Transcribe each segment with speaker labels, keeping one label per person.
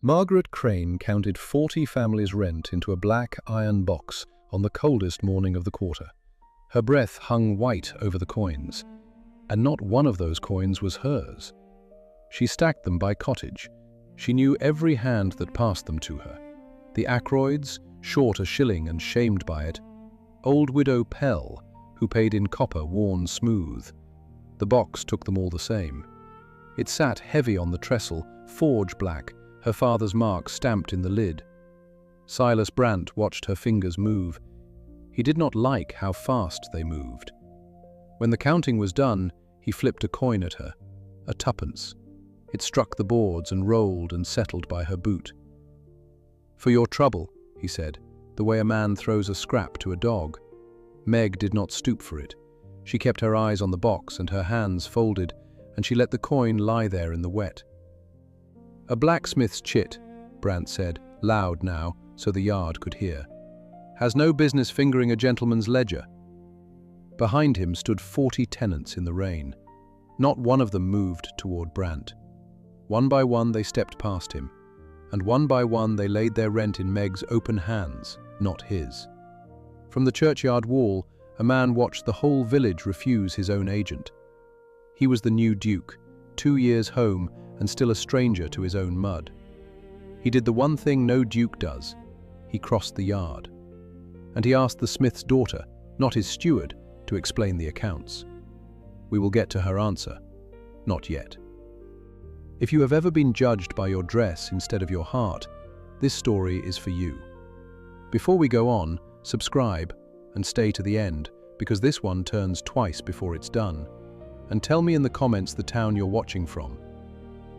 Speaker 1: Margaret Crane counted 40 families' rent into a black iron box on the coldest morning of the quarter. Her breath hung white over the coins, and not one of those coins was hers. She stacked them by cottage. She knew every hand that passed them to her. The Ackroyds, short a shilling and shamed by it. Old widow Pell, who paid in copper worn smooth. The box took them all the same. It sat heavy on the trestle, forge black, her father's mark stamped in the lid. Silas Brant watched her fingers move. He did not like how fast they moved. When the counting was done, he flipped a coin at her, a tuppence. It struck the boards and rolled and settled by her boot. "For your trouble," he said, the way a man throws a scrap to a dog. Meg did not stoop for it. She kept her eyes on the box and her hands folded, and she let the coin lie there in the wet. "A blacksmith's chit," Brant said, loud now, so the yard could hear. "Has no business fingering a gentleman's ledger." Behind him stood 40 tenants in the rain. Not one of them moved toward Brant. One by one they stepped past him, and one by one they laid their rent in Meg's open hands, not his. From the churchyard wall, a man watched the whole village refuse his own agent. He was the new Duke, 2 years home and still a stranger to his own mud. He did the one thing no Duke does. He crossed the yard. And he asked the smith's daughter, not his steward, to explain the accounts. We will get to her answer. Not yet. If you have ever been judged by your dress instead of your heart, this story is for you. Before we go on, subscribe and stay to the end, because this one turns twice before it's done. And tell me in the comments the town you're watching from.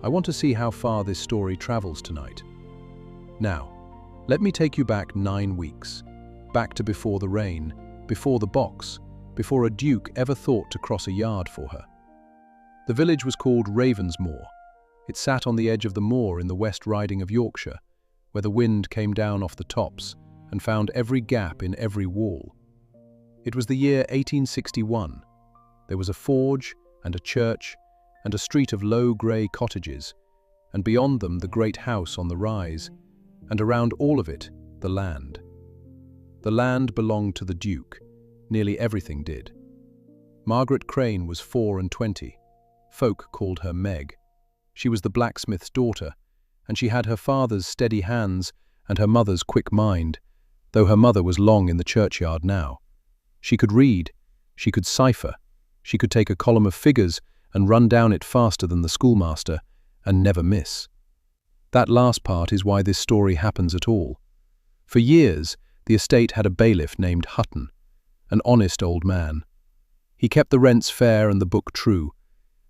Speaker 1: I want to see how far this story travels tonight. Now, let me take you back 9 weeks. Back to before the rain, before the box, before a duke ever thought to cross a yard for her. The village was called Ravensmoor. It sat on the edge of the moor in the West Riding of Yorkshire, where the wind came down off the tops and found every gap in every wall. It was the year 1861. There was a forge and a church and a street of low grey cottages, and beyond them the great house on the rise, and around all of it, the land. The land belonged to the Duke. Nearly everything did. Margaret Crane was 24. Folk called her Meg. She was the blacksmith's daughter, and she had her father's steady hands and her mother's quick mind, though her mother was long in the churchyard now. She could read, she could cipher, she could take a column of figures and run down it faster than the schoolmaster, and never miss. That last part is why this story happens at all. For years, the estate had a bailiff named Hutton, an honest old man. He kept the rents fair and the book true,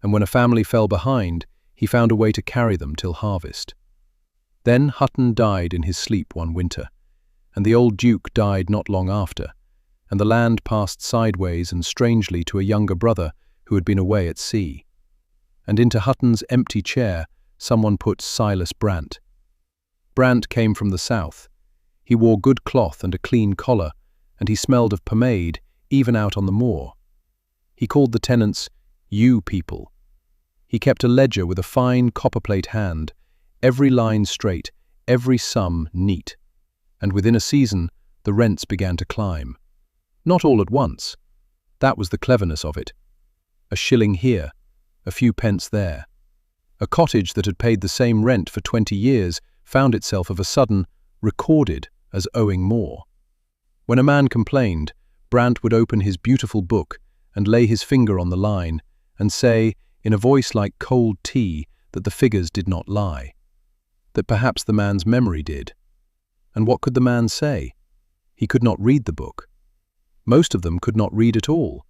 Speaker 1: and when a family fell behind, he found a way to carry them till harvest. Then Hutton died in his sleep one winter, and the old Duke died not long after, and the land passed sideways and strangely to a younger brother who had been away at sea. And into Hutton's empty chair, someone put Silas Brant. Brant came from the south. He wore good cloth and a clean collar, and he smelled of pomade, even out on the moor. He called the tenants, "you people." He kept a ledger with a fine copperplate hand, every line straight, every sum neat. And within a season, the rents began to climb. Not all at once. That was the cleverness of it. A shilling here, a few pence there. A cottage that had paid the same rent for 20 years found itself of a sudden recorded as owing more. When a man complained, Brant would open his beautiful book and lay his finger on the line and say, in a voice like cold tea, that the figures did not lie, that perhaps the man's memory did. And what could the man say? He could not read the book. Most of them could not read at all.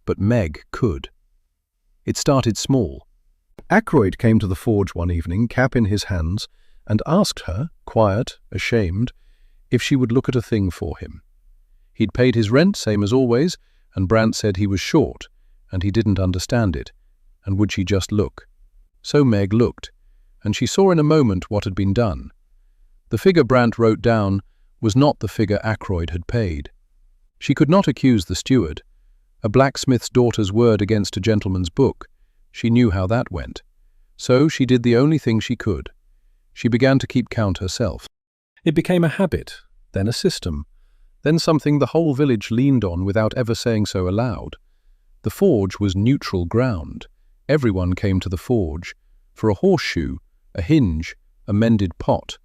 Speaker 1: But Meg could. It started small. Ackroyd came to the forge one evening, cap in his hands, and asked her, quiet, ashamed, if she would look at a thing for him. He'd paid his rent, same as always, and Brant said he was short, and he didn't understand it, and would she just look? So Meg looked, and she saw in a moment what had been done. The figure Brant wrote down was not the figure Ackroyd had paid. She could not accuse the steward. A blacksmith's daughter's word against a gentleman's book. She knew how that went. So she did the only thing she could. She began to keep count herself. It became a habit, then a system, then something the whole village leaned on without ever saying so aloud. The forge was neutral ground. Everyone came to the forge for a horseshoe, a hinge, a mended pot,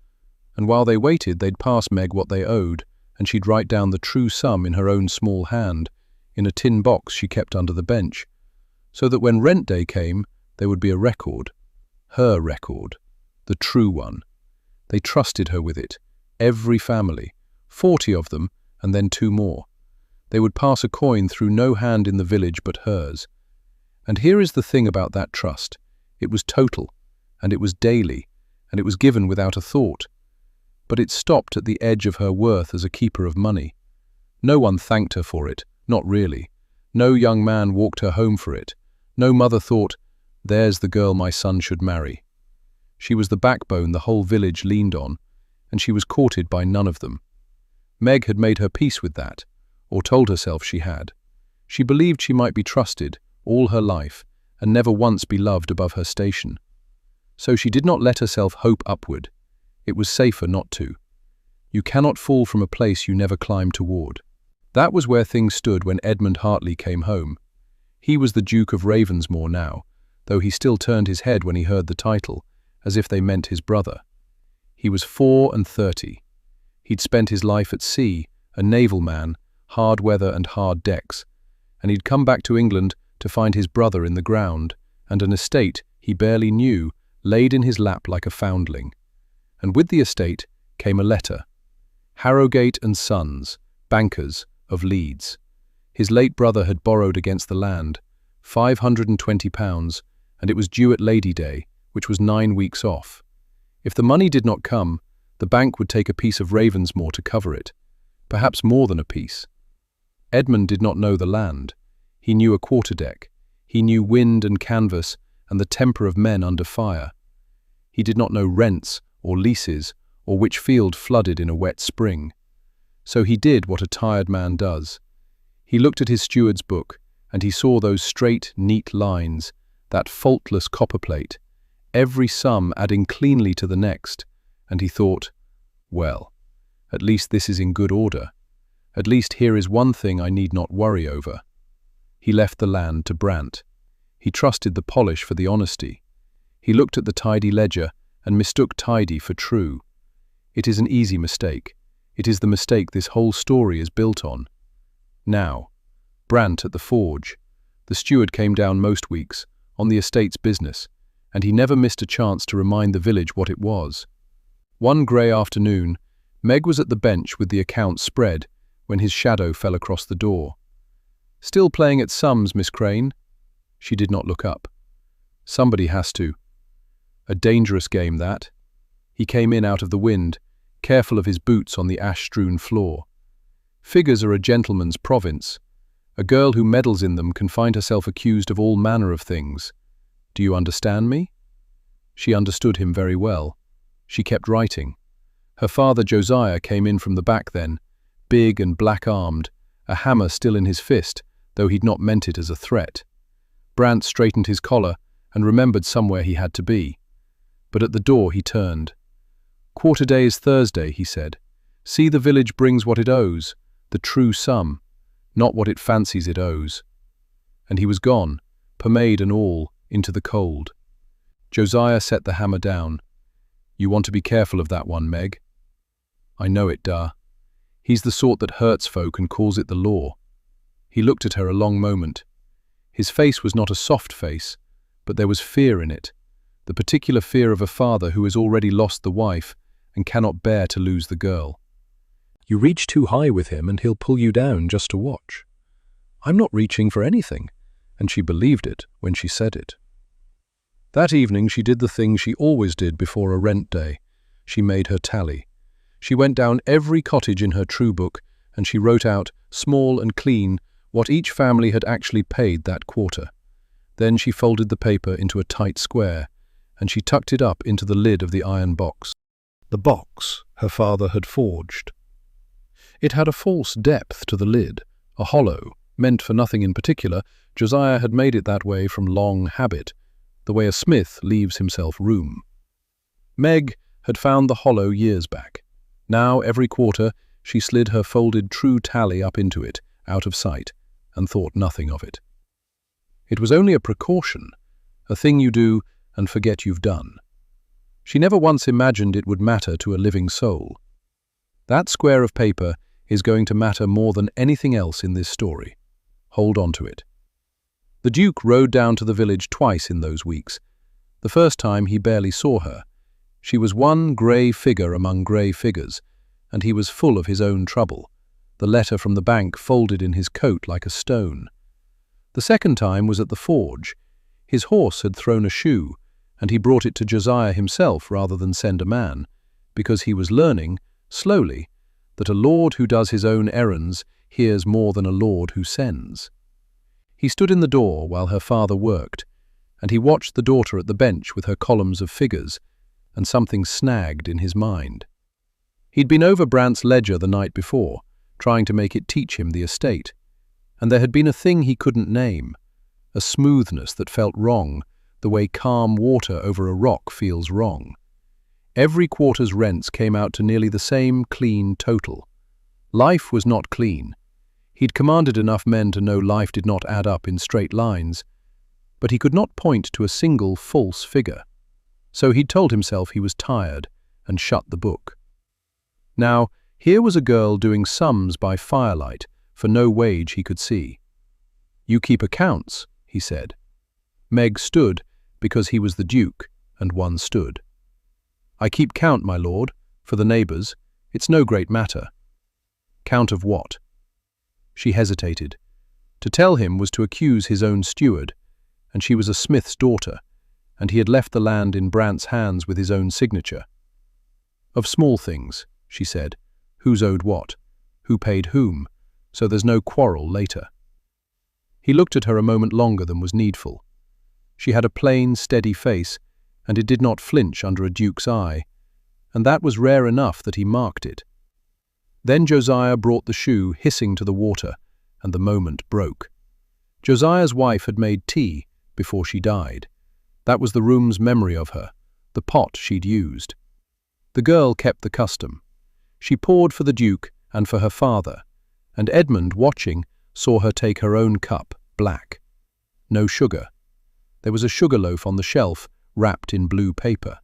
Speaker 1: and while they waited they'd pass Meg what they owed, and she'd write down the true sum in her own small hand, in a tin box she kept under the bench, so that when rent day came there would be a record, her record, the true one. They trusted her with it, every family, 40 of them, and then 2 more. They would pass a coin through no hand in the village but hers. And here is the thing about that trust. It was total, and it was daily, and it was given without a thought. But it stopped at the edge of her worth as a keeper of money. No one thanked her for it, not really. No young man walked her home for it. No mother thought, there's the girl my son should marry. She was the backbone the whole village leaned on, and she was courted by none of them. Meg had made her peace with that, or told herself she had. She believed she might be trusted all her life and never once be loved above her station. So she did not let herself hope upward. It was safer not to. You cannot fall from a place you never climbed toward. That was where things stood when Edmund Hartley came home. He was the Duke of Ravensmore now, though he still turned his head when he heard the title, as if they meant his brother. He was 34. He'd spent his life at sea, a naval man, hard weather and hard decks, and he'd come back to England to find his brother in the ground, and an estate he barely knew laid in his lap like a foundling. And with the estate came a letter. Harrogate and Sons, bankers, of Leeds. His late brother had borrowed against the land, £520, and it was due at Lady Day, which was 9 weeks off. If the money did not come, the bank would take a piece of Ravensmore to cover it, perhaps more than a piece. Edmund did not know the land. He knew a quarterdeck. He knew wind and canvas and the temper of men under fire. He did not know rents or leases or which field flooded in a wet spring. So he did what a tired man does. He looked at his steward's book, and he saw those straight, neat lines, that faultless copperplate, every sum adding cleanly to the next, and he thought, well, at least this is in good order. At least here is one thing I need not worry over. He left the land to Brant. He trusted the polish for the honesty. He looked at the tidy ledger and mistook tidy for true. It is an easy mistake. It is the mistake this whole story is built on. Now, Brant at the forge. The steward came down most weeks, on the estate's business, and he never missed a chance to remind the village what it was. One grey afternoon, Meg was at the bench with the accounts spread when his shadow fell across the door. "Still playing at sums, Miss Crane?" She did not look up. "Somebody has to." A dangerous game, that. He came in out of the wind, careful of his boots on the ash-strewn floor. Figures are a gentleman's province. A girl who meddles in them can find herself accused of all manner of things. Do you understand me? She understood him very well. She kept writing. Her father Josiah came in from the back then, big and black-armed, a hammer still in his fist, though he'd not meant it as a threat. Brant straightened his collar and remembered somewhere he had to be. But at the door he turned. "Quarter day is Thursday," he said. "See, the village brings what it owes, the true sum, not what it fancies it owes." And he was gone, pomade and all, into the cold. Josiah set the hammer down. "You want to be careful of that one, Meg." "I know it, Da. He's the sort that hurts folk and calls it the law." He looked at her a long moment. His face was not a soft face, but there was fear in it, the particular fear of a father who has already lost the wife and cannot bear to lose the girl. "You reach too high with him and he'll pull you down just to watch." "I'm not reaching for anything," and she believed it when she said it. That evening she did the thing she always did before a rent day. She made her tally. She went down every cottage in her true book and she wrote out, small and clean, what each family had actually paid that quarter. Then she folded the paper into a tight square and she tucked it up into the lid of the iron box. The box her father had forged. It had a false depth to the lid, a hollow, meant for nothing in particular. Josiah had made it that way from long habit, the way a smith leaves himself room. Meg had found the hollow years back. Now, every quarter, she slid her folded true tally up into it, out of sight, and thought nothing of it. It was only a precaution, a thing you do and forget you've done. She never once imagined it would matter to a living soul. That square of paper is going to matter more than anything else in this story. Hold on to it. The Duke rode down to the village twice in those weeks. The first time he barely saw her. She was one grey figure among grey figures, and he was full of his own trouble, the letter from the bank folded in his coat like a stone. The second time was at the forge. His horse had thrown a shoe, and he brought it to Josiah himself rather than send a man, because he was learning, slowly, that a lord who does his own errands hears more than a lord who sends. He stood in the door while her father worked, and he watched the daughter at the bench with her columns of figures, and something snagged in his mind. He'd been over Brant's ledger the night before, trying to make it teach him the estate, and there had been a thing he couldn't name, a smoothness that felt wrong, the way calm water over a rock feels wrong. Every quarter's rents came out to nearly the same clean total. Life was not clean. He'd commanded enough men to know life did not add up in straight lines, but he could not point to a single false figure. So he'd told himself he was tired and shut the book. Now, here was a girl doing sums by firelight for no wage he could see. "You keep accounts," he said. Meg stood because he was the Duke, and one stood. "I keep count, my lord, for the neighbours. It's no great matter." "Count of what?" She hesitated. To tell him was to accuse his own steward, and she was a smith's daughter, and he had left the land in Brant's hands with his own signature. "Of small things," she said. "Who's owed what? Who paid whom? So there's no quarrel later." He looked at her a moment longer than was needful. She had a plain, steady face, and it did not flinch under a duke's eye, and that was rare enough that he marked it. Then Josiah brought the shoe hissing to the water, and the moment broke. Josiah's wife had made tea before she died. That was the room's memory of her, the pot she'd used. The girl kept the custom. She poured for the Duke and for her father, and Edmund, watching, saw her take her own cup, black. No sugar. There was a sugar loaf on the shelf, wrapped in blue paper.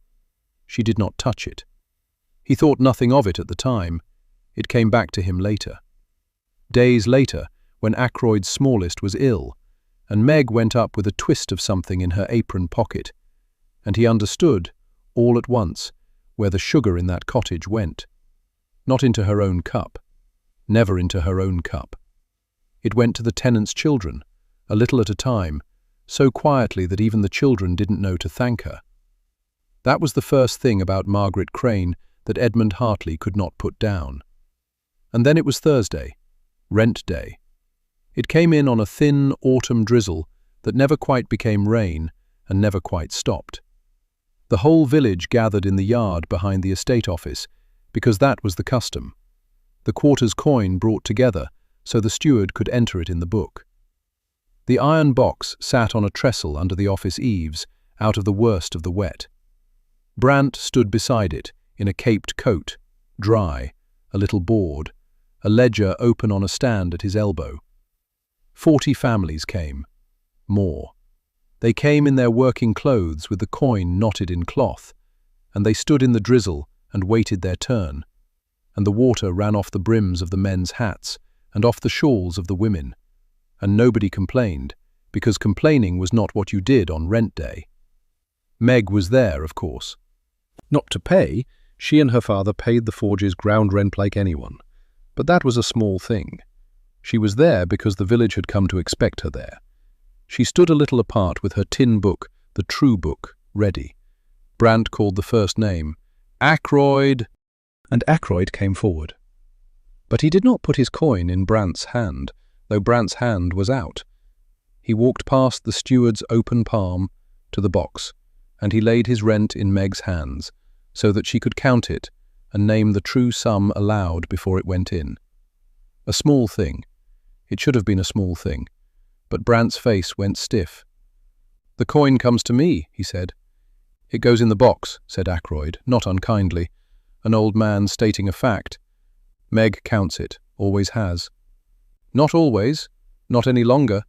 Speaker 1: She did not touch it. He thought nothing of it at the time. It came back to him later. Days later, when Ackroyd's smallest was ill, and Meg went up with a twist of something in her apron pocket, and he understood, all at once, where the sugar in that cottage went. Not into her own cup. Never into her own cup. It went to the tenants' children, a little at a time, so quietly that even the children didn't know to thank her. That was the first thing about Margaret Crane that Edmund Hartley could not put down. And then it was Thursday, rent day. It came in on a thin autumn drizzle that never quite became rain and never quite stopped. The whole village gathered in the yard behind the estate office, because that was the custom. The quarter's coin brought together so the steward could enter it in the book. The iron box sat on a trestle under the office eaves, out of the worst of the wet. Brant stood beside it, in a caped coat, dry, a little bored, a ledger open on a stand at his elbow. 40 families came. More. They came in their working clothes with the coin knotted in cloth, and they stood in the drizzle and waited their turn, and the water ran off the brims of the men's hats and off the shawls of the women, and nobody complained, because complaining was not what you did on rent day. Meg was there, of course. Not to pay, she and her father paid the forge's ground rent like anyone, but that was a small thing. She was there because the village had come to expect her there. She stood a little apart with her tin book, the true book, ready. Brant called the first name, "Ackroyd!" and Ackroyd came forward. But he did not put his coin in Brant's hand, though Brant's hand was out. He walked past the steward's open palm to the box, and he laid his rent in Meg's hands, so that she could count it and name the true sum aloud before it went in. A small thing. It should have been a small thing, but Brant's face went stiff. "The coin comes to me," he said. "It goes in the box," said Ackroyd, not unkindly. An old man stating a fact. "Meg counts it, always has." "Not always, not any longer."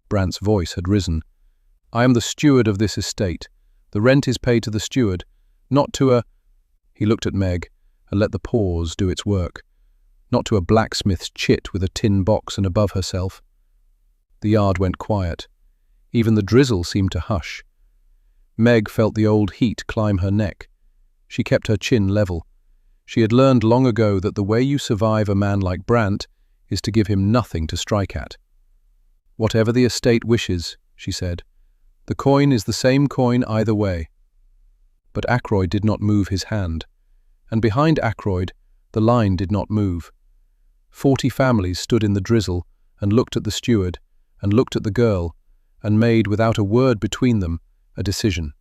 Speaker 1: Brant's voice had risen. "I am the steward of this estate. The rent is paid to the steward, not to a—" He looked at Meg and let the pause do its work. "Not to a blacksmith's chit with a tin box and above herself." The yard went quiet. Even the drizzle seemed to hush. Meg felt the old heat climb her neck. She kept her chin level. She had learned long ago that the way you survive a man like Brant is to give him nothing to strike at. "Whatever the estate wishes," she said. "The coin is the same coin either way." But Ackroyd did not move his hand. And behind Ackroyd, the line did not move. 40 families stood in the drizzle and looked at the steward and looked at the girl and made, without a word between them, a decision.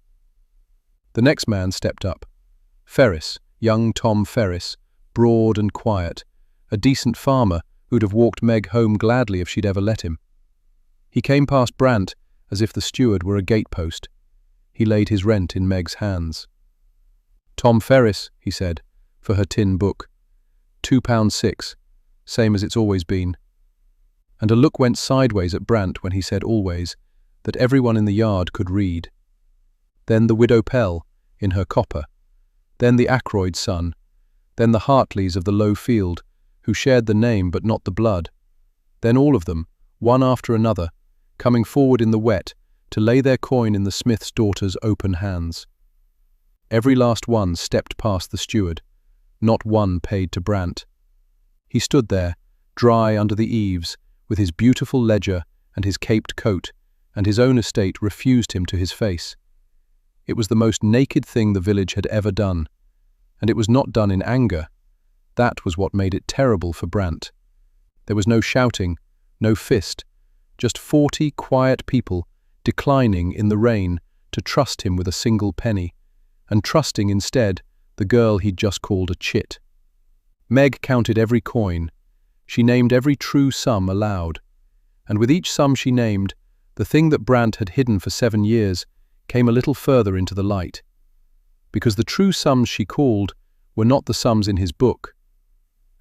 Speaker 1: The next man stepped up. Ferris, young Tom Ferris, broad and quiet, a decent farmer who'd have walked Meg home gladly if she'd ever let him. He came past Brant as if the steward were a gatepost. He laid his rent in Meg's hands. "Tom Ferris," he said, for her tin book. £2.6, same as it's always been. And a look went sideways at Brant when he said always, that everyone in the yard could read. Then the widow Pell, in her copper. Then the Ackroyd son. Then the Hartleys of the low field, who shared the name but not the blood. Then all of them, one after another, coming forward in the wet to lay their coin in the smith's daughter's open hands. Every last one stepped past the steward. Not one paid to Brant. He stood there, dry under the eaves, with his beautiful ledger and his caped coat, and his own estate refused him to his face. It was the most naked thing the village had ever done, and it was not done in anger. That was what made it terrible for Brant. There was no shouting, no fist, just 40 quiet people declining in the rain to trust him with a single penny, and trusting instead the girl he'd just called a chit. Meg counted every coin. She named every true sum aloud, and with each sum she named, the thing that Brant had hidden for 7 years came a little further into the light. Because the true sums she called were not the sums in his book.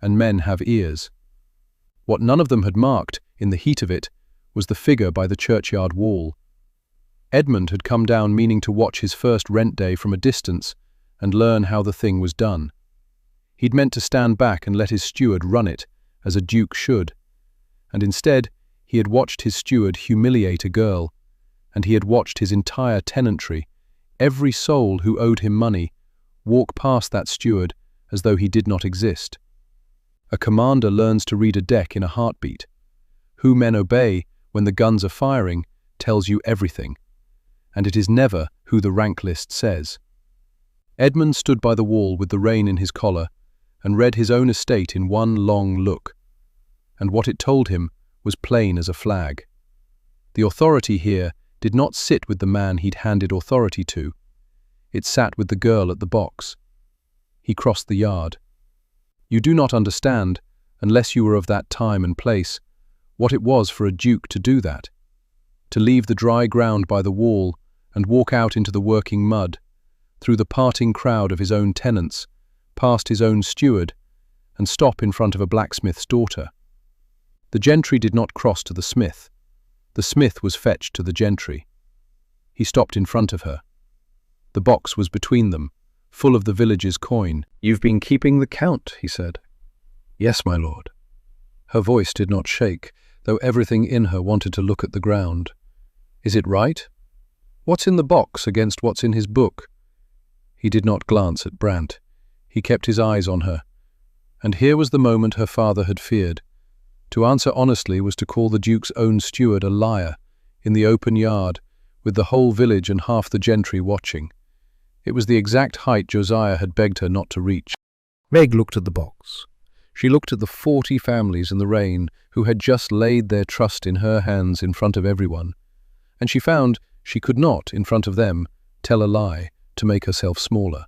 Speaker 1: And men have ears. What none of them had marked, in the heat of it, was the figure by the churchyard wall. Edmund had come down meaning to watch his first rent day from a distance and learn how the thing was done. He'd meant to stand back and let his steward run it, as a duke should. And instead, he had watched his steward humiliate a girl, and he had watched his entire tenantry, every soul who owed him money, walk past that steward as though he did not exist. A commander learns to read a deck in a heartbeat. Who men obey when the guns are firing tells you everything, and it is never who the rank list says. Edmund stood by the wall with the rein in his collar and read his own estate in one long look, and what it told him was plain as a flag. The authority here did not sit with the man he'd handed authority to. It sat with the girl at the box. He crossed the yard. You do not understand, unless you were of that time and place, what it was for a duke to do that. To leave the dry ground by the wall and walk out into the working mud, through the parting crowd of his own tenants, past his own steward, and stop in front of a blacksmith's daughter. The gentry did not cross to the smith. The smith was fetched to the gentry. He stopped in front of her. The box was between them, full of the village's coin. "You've been keeping the count," he said. "Yes, my lord." Her voice did not shake, though everything in her wanted to look at the ground. "Is it right? What's in the box against what's in his book?" He did not glance at Brant. He kept his eyes on her. And here was the moment her father had feared. To answer honestly was to call the duke's own steward a liar, in the open yard, with the whole village and half the gentry watching. It was the exact height Josiah had begged her not to reach. Meg looked at the box. She looked at the 40 families in the rain who had just laid their trust in her hands in front of everyone, and she found she could not, in front of them, tell a lie to make herself smaller.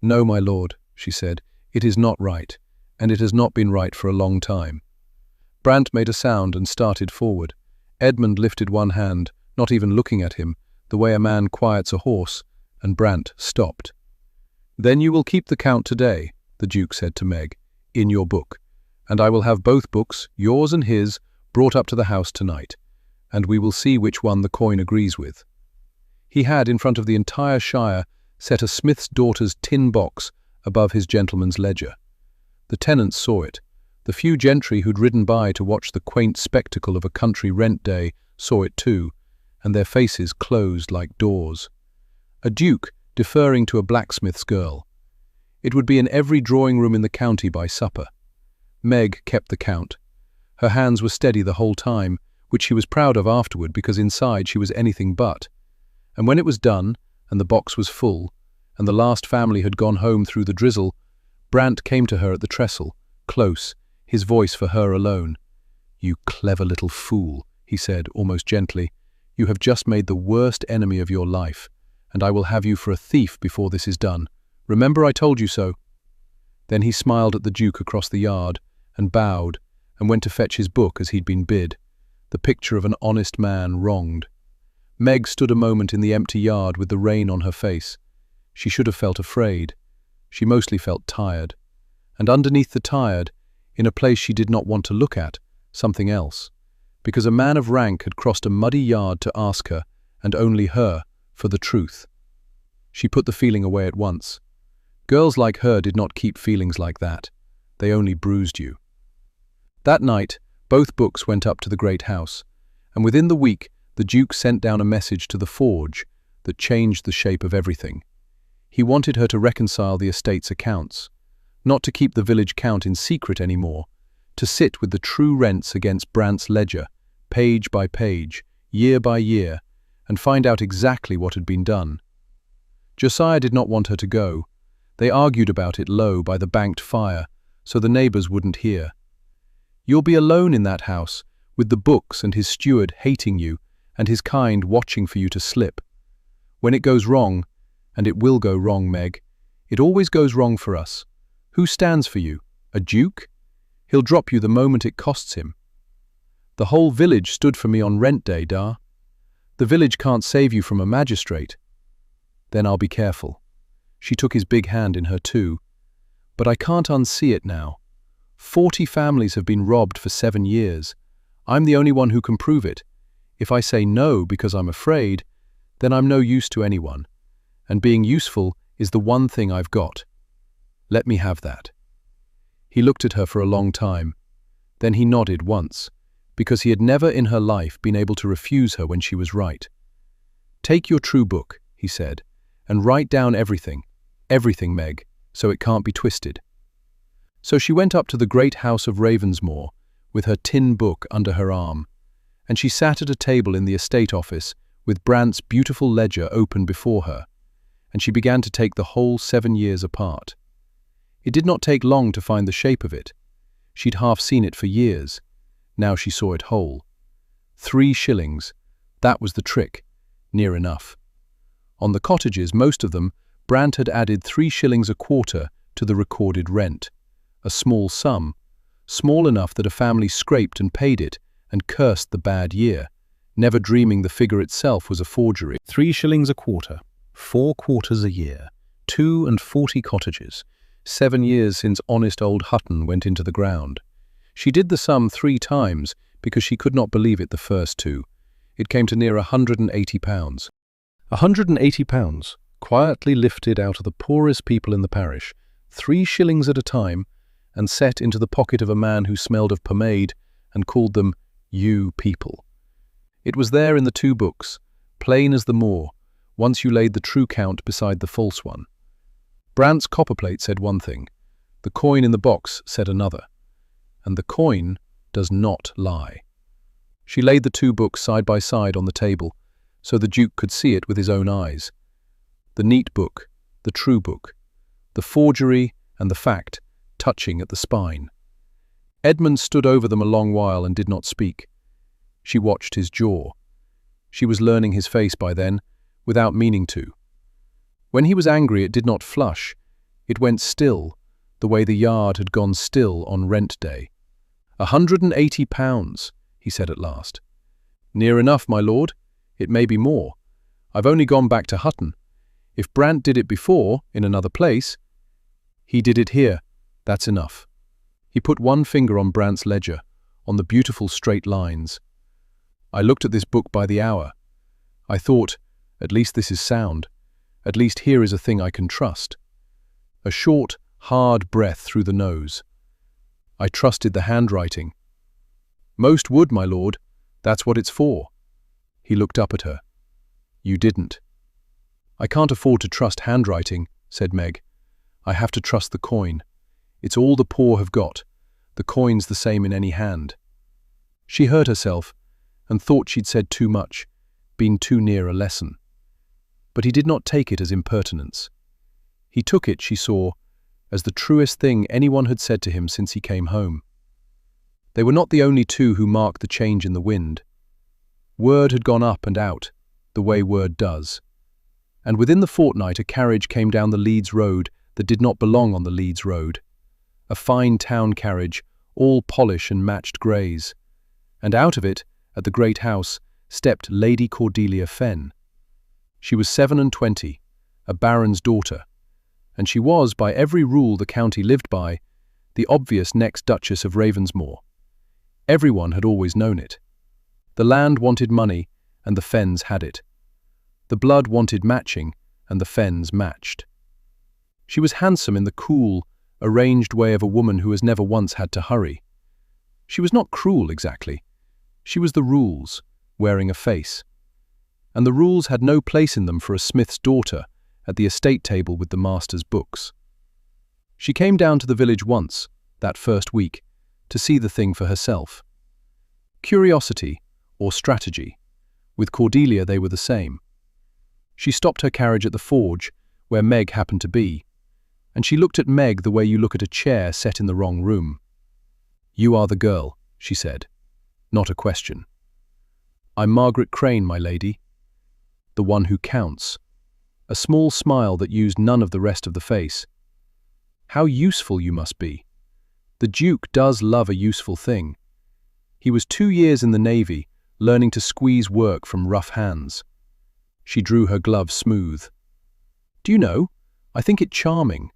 Speaker 1: "No, my lord," she said, "it is not right, and it has not been right for a long time." Brant made a sound and started forward. Edmund lifted one hand, not even looking at him, the way a man quiets a horse, and Brant stopped. "Then you will keep the count today," the Duke said to Meg, "in your book, and I will have both books, yours and his, brought up to the house tonight, and we will see which one the coin agrees with." He had, in front of the entire shire, set a smith's daughter's tin box above his gentleman's ledger. The tenants saw it. The few gentry who'd ridden by to watch the quaint spectacle of a country rent day saw it too, and their faces closed like doors. A duke deferring to a blacksmith's girl. It would be in every drawing room in the county by supper. Meg kept the count. Her hands were steady the whole time, which she was proud of afterward because inside she was anything but. And when it was done, and the box was full, and the last family had gone home through the drizzle, Brant came to her at the trestle, close, his voice for her alone. "You clever little fool," he said, almost gently. "You have just made the worst enemy of your life, and I will have you for a thief before this is done. Remember I told you so." Then he smiled at the Duke across the yard, and bowed, and went to fetch his book as he'd been bid, the picture of an honest man wronged. Meg stood a moment in the empty yard with the rain on her face. She should have felt afraid. She mostly felt tired. And underneath the tired, in a place she did not want to look at, something else. Because a man of rank had crossed a muddy yard to ask her, and only her, for the truth. She put the feeling away at once. Girls like her did not keep feelings like that. They only bruised you. That night, both books went up to the great house, and within the week, the Duke sent down a message to the forge that changed the shape of everything. He wanted her to reconcile the estate's accounts, not to keep the village count in secret anymore, to sit with the true rents against Brant's ledger, page by page, year by year, and find out exactly what had been done. Josiah did not want her to go. They argued about it low by the banked fire, so the neighbors wouldn't hear. "You'll be alone in that house, with the books and his steward hating you, and his kind watching for you to slip. When it goes wrong, and it will go wrong, Meg, it always goes wrong for us. Who stands for you? A duke? He'll drop you the moment it costs him. The whole village stood for me on rent day, Da. The village can't save you from a magistrate." "Then I'll be careful." She took his big hand in her too. "But I can't unsee it now. 40 families have been robbed for 7 years. I'm the only one who can prove it. If I say no because I'm afraid, then I'm no use to anyone. And being useful is the one thing I've got. Let me have that." He looked at her for a long time. Then he nodded once, because he had never in her life been able to refuse her when she was right. "Take your true book," he said, "and write down everything, Meg, so it can't be twisted." So she went up to the great house of Ravensmoor, with her tin book under her arm, and she sat at a table in the estate office with Brant's beautiful ledger open before her, and she began to take the whole 7 years apart. It did not take long to find the shape of it. She'd half seen it for years. Now she saw it whole. 3 shillings. That was the trick. Near enough. On the cottages, most of them, Brant had added 3 shillings a quarter to the recorded rent. A small sum. Small enough that a family scraped and paid it and cursed the bad year, never dreaming the figure itself was a forgery. 3 shillings a quarter. 4 quarters a year. 42 cottages. 7 years since honest old Hutton went into the ground. She did the sum 3 times because she could not believe it the first 2. It came to near £180. £180, quietly lifted out of the poorest people in the parish, 3 shillings at a time, and set into the pocket of a man who smelled of pomade and called them "you people." It was there in the 2 books, plain as the moor, once you laid the true count beside the false one. Brant's copperplate said one thing, the coin in the box said another, and the coin does not lie. She laid the 2 books side by side on the table, so the Duke could see it with his own eyes. The neat book, the true book, the forgery and the fact touching at the spine. Edmund stood over them a long while and did not speak. She watched his jaw. She was learning his face by then, without meaning to. When he was angry, it did not flush. It went still, the way the yard had gone still on rent day. £180, he said at last. "Near enough, my lord. It may be more. I've only gone back to Hutton. If Brant did it before, in another place, he did it here. That's enough. He put one finger on Brant's ledger, on the beautiful straight lines. I looked at this book by the hour. I thought, at least this is sound. At least here is a thing I can trust. A short, hard breath through the nose. I trusted the handwriting. Most would, my lord. That's what it's for. He looked up at her. You didn't. I can't afford to trust handwriting, said Meg. I have to trust the coin. It's all the poor have got. The coin's the same in any hand. She heard herself and thought she'd said too much, been too near a lesson. But he did not take it as impertinence. He took it, she saw, as the truest thing anyone had said to him since he came home. They were not the only two who marked the change in the wind. Word had gone up and out, the way word does. And within the fortnight a carriage came down the Leeds road that did not belong on the Leeds road. A fine town carriage, all polish and matched greys. And out of it, at the great house, stepped Lady Cordelia Fenn. She was 27, a baron's daughter, and she was, by every rule the county lived by, the obvious next Duchess of Ravensmore. Everyone had always known it. The land wanted money, and the Fenns had it. The blood wanted matching, and the Fenns matched. She was handsome in the cool, arranged way of a woman who has never once had to hurry. She was not cruel exactly. She was the rules, wearing a face. And the rules had no place in them for a smith's daughter at the estate table with the master's books. She came down to the village once, that first week, to see the thing for herself. Curiosity, or strategy. With Cordelia they were the same. She stopped her carriage at the forge, where Meg happened to be, and she looked at Meg the way you look at a chair set in the wrong room. You are the girl, she said. Not a question. I'm Margaret Crane, my lady. The one who counts. A small smile that used none of the rest of the face. How useful you must be. The Duke does love a useful thing. He was 2 years in the Navy, learning to squeeze work from rough hands. She drew her glove smooth. Do you know, I think it charming.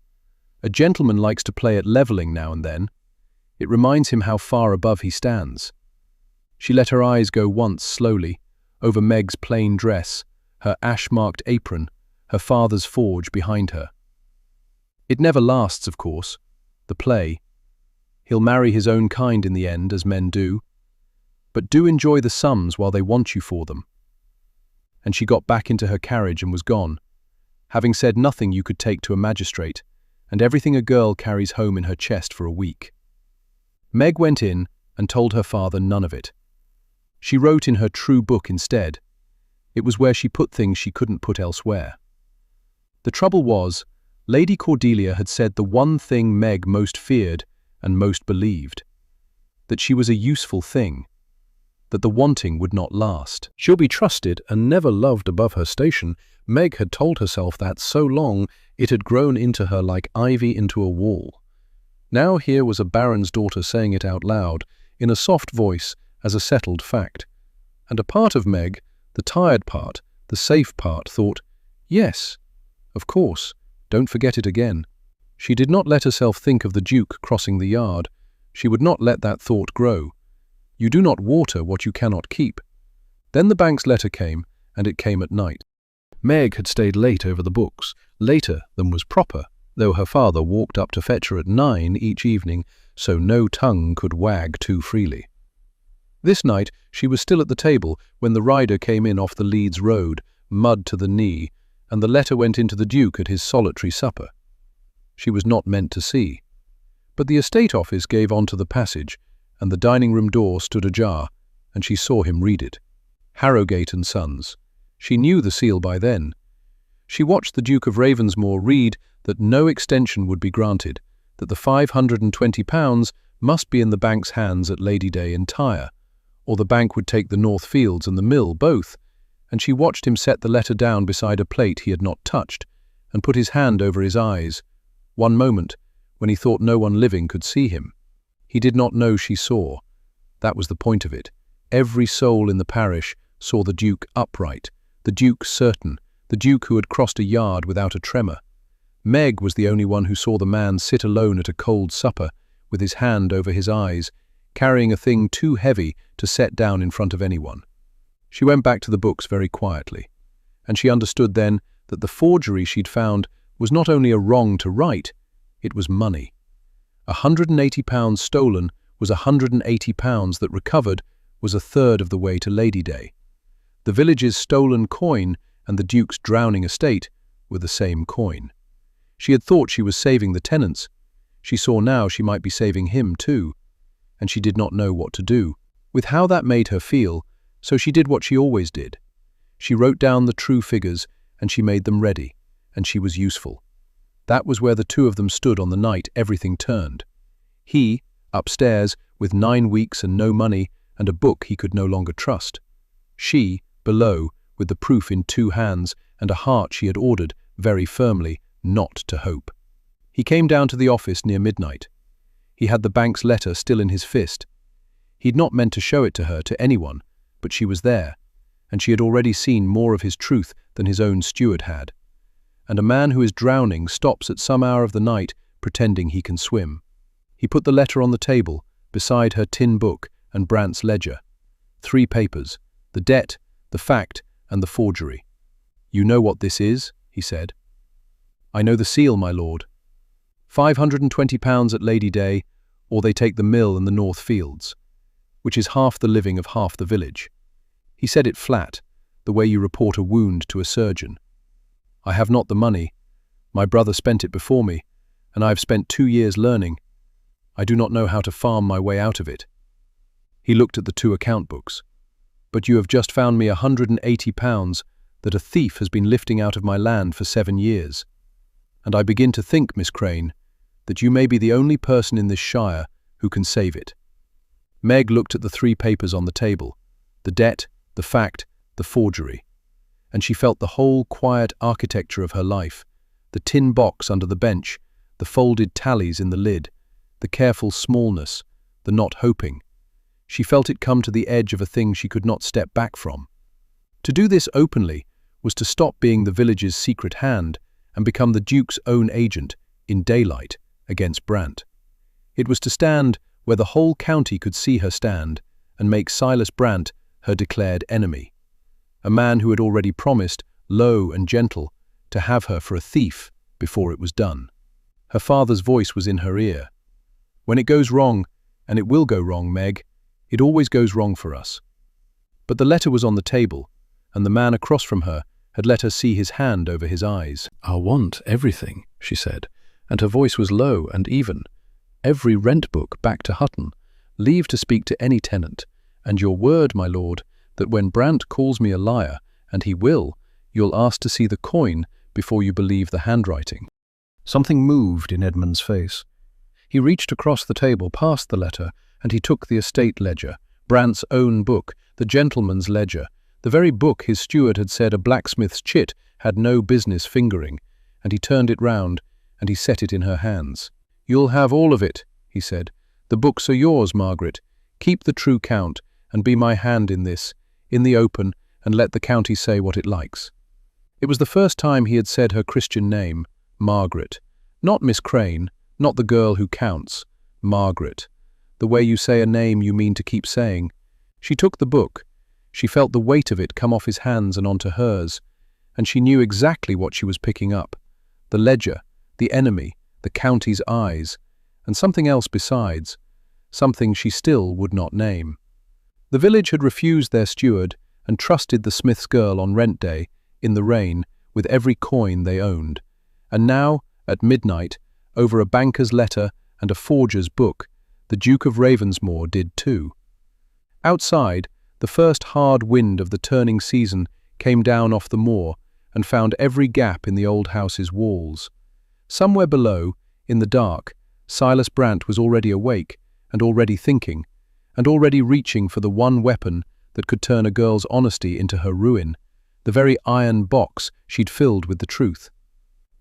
Speaker 1: A gentleman likes to play at levelling now and then. It reminds him how far above he stands. She let her eyes go once slowly, over Meg's plain dress, her ash-marked apron, her father's forge behind her. It never lasts, of course, the play. He'll marry his own kind in the end, as men do. But do enjoy the sums while they want you for them. And she got back into her carriage and was gone, having said nothing you could take to a magistrate, and everything a girl carries home in her chest for a week. Meg went in and told her father none of it. She wrote in her true book instead. It was where she put things she couldn't put elsewhere. The trouble was, Lady Cordelia had said the one thing Meg most feared and most believed, that she was a useful thing, that the wanting would not last. She'll be trusted and never loved above her station. Meg had told herself that so long it had grown into her like ivy into a wall. Now here was a baron's daughter saying it out loud, in a soft voice, as a settled fact. And a part of Meg, the tired part, the safe part, thought, yes, of course, don't forget it again. She did not let herself think of the Duke crossing the yard. She would not let that thought grow. You do not water what you cannot keep. Then the bank's letter came, and it came at night. Meg had stayed late over the books, later than was proper, though her father walked up to fetch her at 9 each evening, so no tongue could wag too freely. This night she was still at the table when the rider came in off the Leeds road, mud to the knee, and the letter went into the Duke at his solitary supper. She was not meant to see. But the estate office gave on to the passage, and the dining-room door stood ajar, and she saw him read it. Harrogate and Sons. She knew the seal by then. She watched the Duke of Ravensmore read that no extension would be granted, that the £520 must be in the bank's hands at Lady Day entire, or the bank would take the North Fields and the mill both, and she watched him set the letter down beside a plate he had not touched, and put his hand over his eyes. One moment, when he thought no one living could see him. He did not know she saw. That was the point of it. Every soul in the parish saw the Duke upright, the Duke certain, the Duke who had crossed a yard without a tremor. Meg was the only one who saw the man sit alone at a cold supper, with his hand over his eyes, carrying a thing too heavy to set down in front of anyone. She went back to the books very quietly, and she understood then that the forgery she'd found was not only a wrong to right, it was money. £180 stolen was £180 that recovered was a third of the way to Lady Day. The village's stolen coin and the Duke's drowning estate were the same coin. She had thought she was saving the tenants. She saw now she might be saving him too, and she did not know what to do with how that made her feel, so she did what she always did. She wrote down the true figures and she made them ready, and she was useful. That was where the two of them stood on the night everything turned. He, upstairs, with 9 weeks and no money and a book he could no longer trust. She, below, with the proof in 2 hands and a heart she had ordered, very firmly, not to hope. He came down to the office near midnight. He had the bank's letter still in his fist. He'd not meant to show it to her, to anyone, but she was there, and she had already seen more of his truth than his own steward had. And a man who is drowning stops at some hour of the night pretending he can swim. He put the letter on the table, beside her tin book and Brandt's ledger. 3 papers, the debt, the fact, and the forgery. "You know what this is?" he said. "I know the seal, my lord. £520 at Lady Day, or they take the mill and the North Fields, which is half the living of half the village." He said it flat, the way you report a wound to a surgeon. "I have not the money. My brother spent it before me, and I have spent 2 years learning. I do not know how to farm my way out of it." He looked at the 2 account books. "But you have just found me £180 that a thief has been lifting out of my land for 7 years. And I begin to think, Miss Crane, that you may be the only person in this shire who can save it." Meg looked at the 3 papers on the table, the debt, the fact, the forgery, and she felt the whole quiet architecture of her life, the tin box under the bench, the folded tallies in the lid, the careful smallness, the not hoping. She felt it come to the edge of a thing she could not step back from. To do this openly was to stop being the village's secret hand and become the Duke's own agent, in daylight, against Brandt. It was to stand where the whole county could see her stand and make Silas Brandt her declared enemy. A man who had already promised, low and gentle, to have her for a thief before it was done. Her father's voice was in her ear. "When it goes wrong, and it will go wrong, Meg, it always goes wrong for us." But the letter was on the table, and the man across from her had let her see his hand over his eyes. "I'll want everything," she said, and her voice was low and even. "Every rent book back to Hutton, leave to speak to any tenant, and your word, my lord, that when Brandt calls me a liar, and he will, you'll ask to see the coin before you believe the handwriting." Something moved in Edmund's face. He reached across the table past the letter, and he took the estate ledger, Brandt's own book, the gentleman's ledger, the very book his steward had said a blacksmith's chit had no business fingering, and he turned it round, and he set it in her hands. "You'll have all of it," he said. "The books are yours, Margaret. Keep the true count, and be my hand in this, in the open, and let the county say what it likes." It was the first time he had said her Christian name, Margaret. Not Miss Crane, not the girl who counts. Margaret. The way you say a name you mean to keep saying. She took the book. She felt the weight of it come off his hands and onto hers, and she knew exactly what she was picking up. The ledger, the enemy, the county's eyes, and something else besides, something she still would not name. The village had refused their steward and trusted the smith's girl on rent day, in the rain, with every coin they owned. And now, at midnight, over a banker's letter and a forger's book, the Duke of Ravensmore did too. Outside, the first hard wind of the turning season came down off the moor and found every gap in the old house's walls. Somewhere below, in the dark, Silas Brandt was already awake and already thinking, and already reaching for the one weapon that could turn a girl's honesty into her ruin, the very iron box she'd filled with the truth.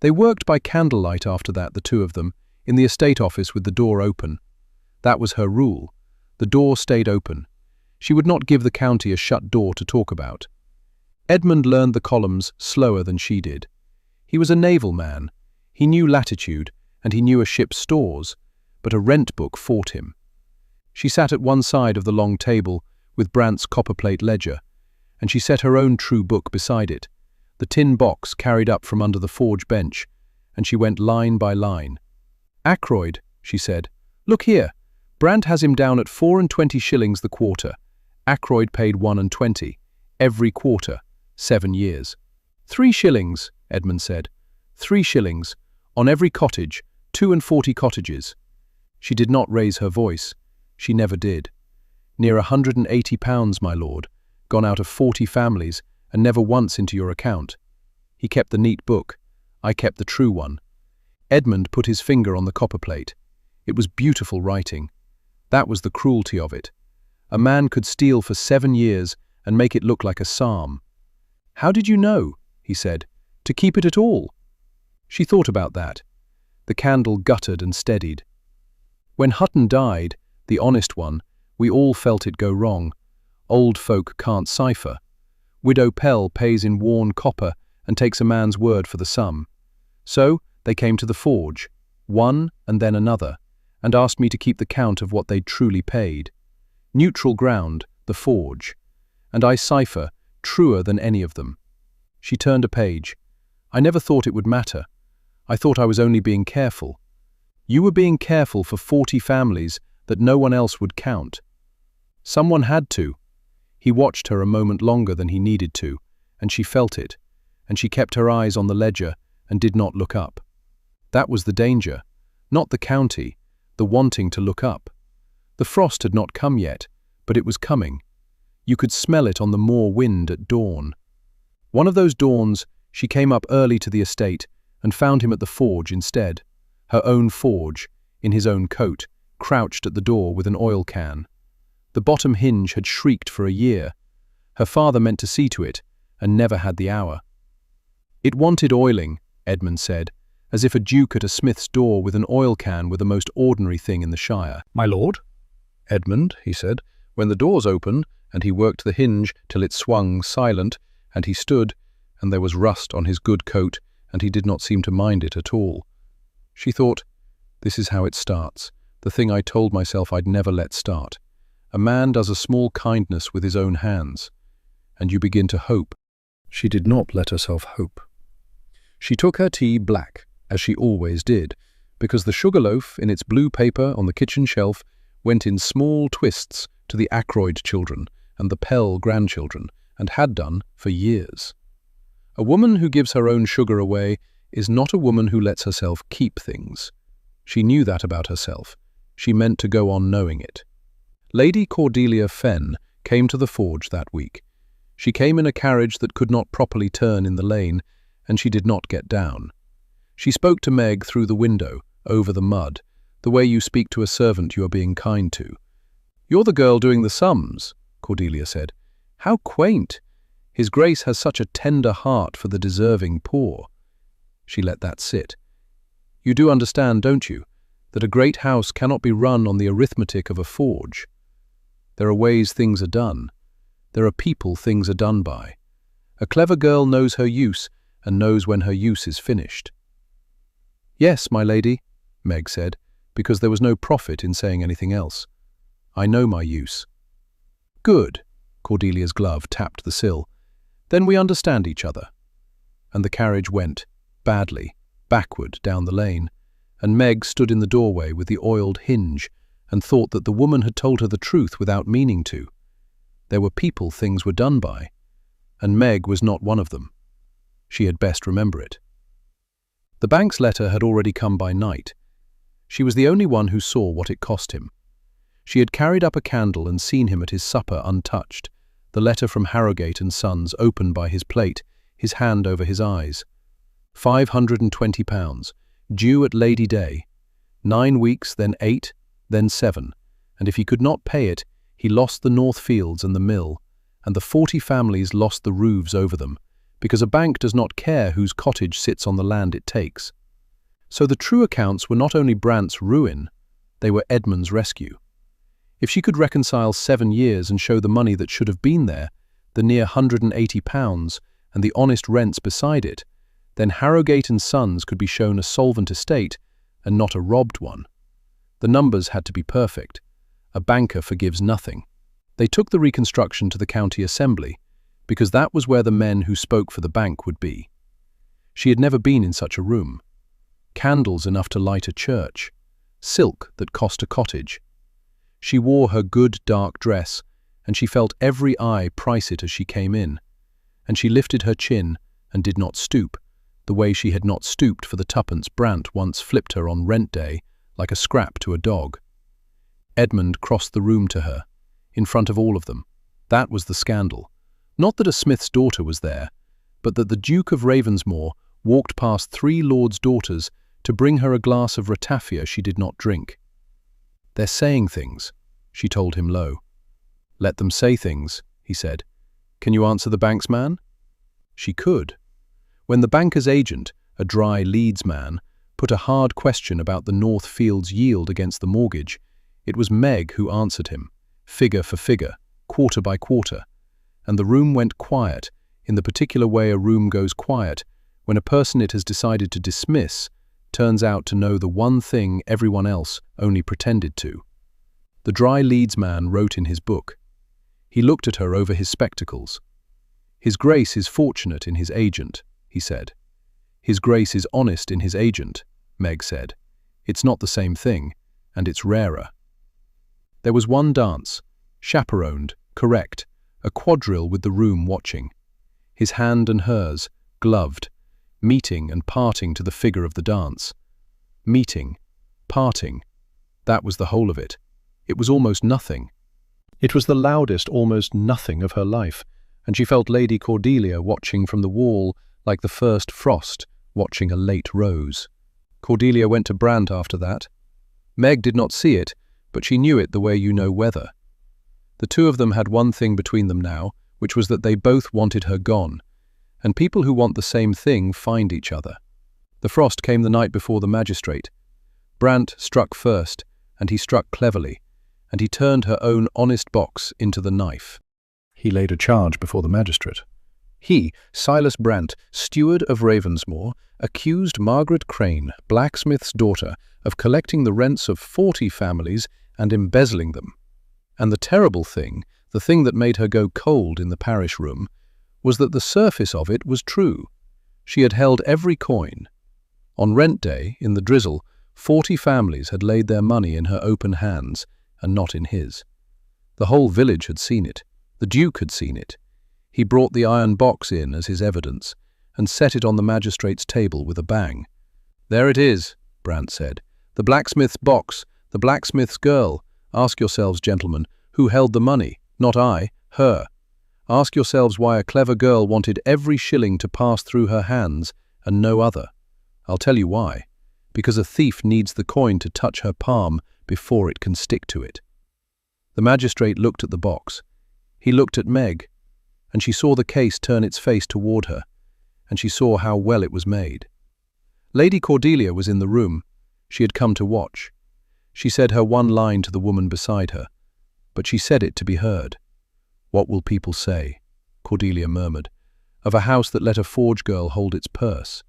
Speaker 1: They worked by candlelight after that, the two of them, in the estate office with the door open. That was her rule. The door stayed open. She would not give the county a shut door to talk about. Edmund learned the columns slower than she did. He was a naval man. He knew latitude, and he knew a ship's stores, but a rent book fought him. She sat at one side of the long table with Brandt's copperplate ledger, and she set her own true book beside it, the tin box carried up from under the forge bench, and she went line by line. "Ackroyd," she said, "look here. Brandt has him down at 24 shillings the quarter. Ackroyd paid 1.20, every quarter, 7 years. 3 shillings, Edmund said. 3 shillings, on every cottage, 42 cottages. She did not raise her voice. She never did. Near £180, my lord, gone out of 40 families, and never once into your account. He kept the neat book. I kept the true one. Edmund put his finger on the copperplate. It was beautiful writing. That was the cruelty of it. A man could steal for 7 years and make it look like a psalm. "How did you know," he said, "to keep it at all?" She thought about that. The candle guttered and steadied. When Hutton died, the honest one, we all felt it go wrong. Old folk can't cipher. Widow Pell pays in worn copper and takes a man's word for the sum. So they came to the forge, one and then another, and asked me to keep the count of what they'd truly paid. Neutral ground, the forge. And I cipher, truer than any of them. She turned a page. I never thought it would matter. I thought I was only being careful. You were being careful for 40 families that no one else would count. Someone had to. He watched her a moment longer than he needed to, and she felt it, and she kept her eyes on the ledger and did not look up. That was the danger, not the county, the wanting to look up. The frost had not come yet, but it was coming. You could smell it on the moor wind at dawn. One of those dawns, she came up early to the estate and found him at the forge instead. Her own forge, in his own coat, crouched at the door with an oil can. The bottom hinge had shrieked for a year. Her father meant to see to it, and never had the hour. It wanted oiling, Edmund said, as if a duke at a smith's door with an oil can were the most ordinary thing in the shire.
Speaker 2: "My lord?"
Speaker 1: "Edmund," he said, when the doors opened, and he worked the hinge till it swung silent, and he stood, and there was rust on his good coat, and he did not seem to mind it at all. She thought, this is how it starts, the thing I told myself I'd never let start. A man does a small kindness with his own hands, and you begin to hope. She did not let herself hope. She took her tea black, as she always did, because the sugar loaf in its blue paper on the kitchen shelf went in small twists to the Ackroyd children and the Pell grandchildren, and had done for years. A woman who gives her own sugar away is not a woman who lets herself keep things. She knew that about herself. She meant to go on knowing it. Lady Cordelia Fenn came to the forge that week. She came in a carriage that could not properly turn in the lane, and she did not get down. She spoke to Meg through the window, over the mud, the way you speak to a servant you are being kind to. "You're the girl doing the sums," Cordelia said. "How quaint! His Grace has such a tender heart for the deserving poor." She let that sit. "You do understand, don't you, that a great house cannot be run on the arithmetic of a forge? There are ways things are done. There are people things are done by. A clever girl knows her use and knows when her use is finished." "Yes, my lady," Meg said, because there was no profit in saying anything else. "I know my use." "Good," Cordelia's glove tapped the sill. "Then we understand each other." And the carriage went, badly, backward down the lane, and Meg stood in the doorway with the oiled hinge and thought that the woman had told her the truth without meaning to. There were people things were done by, and Meg was not one of them. She had best remember it. The bank's letter had already come by night. She was the only one who saw what it cost him. She had carried up a candle and seen him at his supper untouched, the letter from Harrogate and Sons open by his plate, his hand over his eyes. £520, due at Lady Day. 9 weeks, then 8, then 7, and if he could not pay it, he lost the North Fields and the mill, and the 40 families lost the roofs over them, because a bank does not care whose cottage sits on the land it takes. So the true accounts were not only Brandt's ruin, they were Edmund's rescue. If she could reconcile 7 years and show the money that should have been there, the near £180, and the honest rents beside it, then Harrogate and Sons could be shown a solvent estate and not a robbed one. The numbers had to be perfect. A banker forgives nothing. They took the reconstruction to the county assembly, because that was where the men who spoke for the bank would be. She had never been in such a room. Candles enough to light a church. Silk that cost a cottage. She wore her good dark dress, and she felt every eye price it as she came in. And she lifted her chin and did not stoop, the way she had not stooped for the tuppence Brant once flipped her on rent day, like a scrap to a dog. Edmund crossed the room to her, in front of all of them. That was the scandal. Not that a Smith's daughter was there, but that the Duke of Ravensmore walked past 3 lords' daughters to bring her a glass of ratafia she did not drink. "They're saying things," she told him low. "Let them say things," he said. "Can you answer the bank's man?" She could. When the banker's agent, a dry Leeds man, put a hard question about the North Fields yield against the mortgage, it was Meg who answered him, figure for figure, quarter by quarter, and the room went quiet, in the particular way a room goes quiet when a person it has decided to dismiss turns out to know the one thing everyone else only pretended to. The dry Leeds man wrote in his book. He looked at her over his spectacles. "His Grace is fortunate in his agent," he said. "His Grace is honest in his agent," Meg said. "It's not the same thing, and it's rarer." There was one dance, chaperoned, correct, a quadrille with the room watching. His hand and hers, gloved, meeting and parting to the figure of the dance. Meeting, parting, that was the whole of it. It was almost nothing. It was the loudest almost nothing of her life, and she felt Lady Cordelia watching from the wall like the first frost watching a late rose. Cordelia went to Brant after that. Meg did not see it, but she knew it the way you know weather. The two of them had one thing between them now, which was that they both wanted her gone, and people who want the same thing find each other. The frost came the night before the magistrate. Brant struck first, and he struck cleverly, and he turned her own honest box into the knife. He laid a charge before the magistrate. He, Silas Brant, steward of Ravensmore, accused Margaret Crane, blacksmith's daughter, of collecting the rents of 40 families and embezzling them. And the terrible thing, the thing that made her go cold in the parish room, was that the surface of it was true. She had held every coin. On rent day, in the drizzle, 40 families had laid their money in her open hands, and not in his. The whole village had seen it. The Duke had seen it. He brought the iron box in as his evidence, and set it on the magistrate's table with a bang. "There it is," Brant said. "The blacksmith's box, the blacksmith's girl. Ask yourselves, gentlemen, who held the money? Not I, her. Ask yourselves why a clever girl wanted every shilling to pass through her hands and no other. I'll tell you why. Because a thief needs the coin to touch her palm before it can stick to it." The magistrate looked at the box. He looked at Meg, and she saw the case turn its face toward her, and she saw how well it was made. Lady Cordelia was in the room. She had come to watch. She said her one line to the woman beside her, but she said it to be heard. "What will people say?" Cordelia murmured. "Of a house that let a forge girl hold its purse?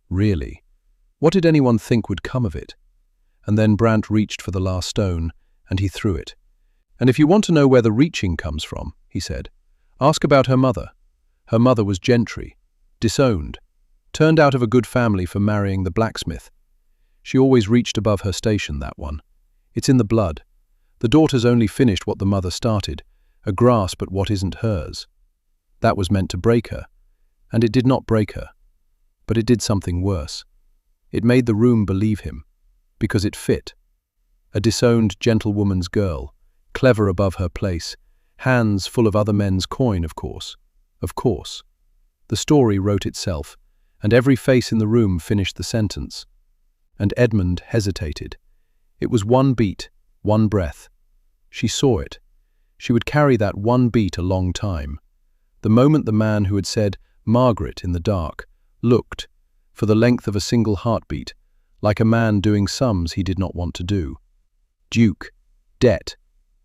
Speaker 1: Really? What did anyone think would come of it?" And then Brant reached for the last stone, and he threw it. "And if you want to know where the reaching comes from," he said, "ask about her mother. Her mother was gentry, disowned, turned out of a good family for marrying the blacksmith. She always reached above her station, that one. It's in the blood. The daughters only finished what the mother started, a grasp at what isn't hers. That was meant to break her, and it did not break her. But it did something worse. It made the room believe him, because it fit. A disowned gentlewoman's girl, clever above her place, hands full of other men's coin, of course. Of course. The story wrote itself, and every face in the room finished the sentence. And Edmund hesitated. It was one beat, one breath. She saw it. She would carry that one beat a long time. The moment the man who had said "Margaret" in the dark looked, for the length of a single heartbeat, like a man doing sums he did not want to do. Duke, debt,